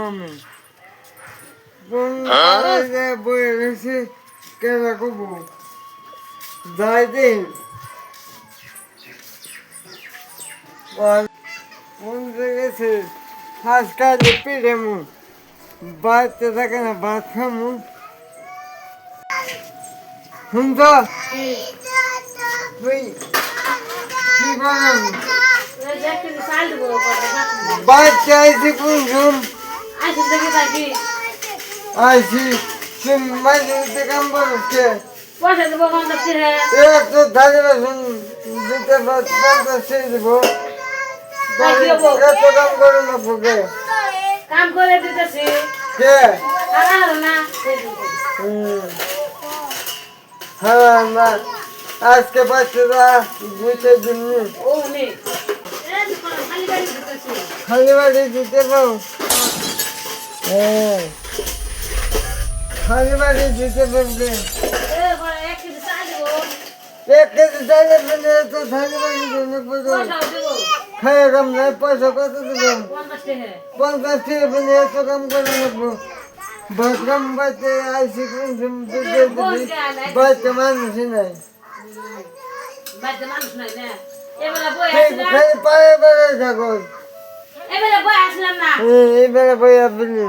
আমি কোন বইয়ে গেছি কেনা করবো যাই দিন কোন গেছে হাঁস কাজে পিঠে মু বাড়তে থাকে না ভাত খামু শুনছ তুই কি বানাবো বাচ্চা আইসি কোন ঘুম আইসি তুই মাঝে কাম করছে তো ধারে বাসন দিতে পঞ্চাশ দেবো এত কাম করে না ফুকে কাম করে দিতেছি কে না হ্যাঁ না আজকে বাচ্চারা বুঝতে দিননি ও নেই খালি বাড়ি দিতে পারো হ্যাঁ খালি বাড়ি দিতে পারবে এক কেজি চাইলে ফেলে তো খালি বাড়ি দিতে খাইয়ে কাম নাই পয়সা কত দেবো 50 টাকা ফেলে এত কাম করে নেবো ভাতরাম বাচ্চা আইসি কোন বাচ্চা মানুষই নাই খালি পায়ে বেড়ে থাকো এবারে বই আসলাম না এইবারে বই আপনি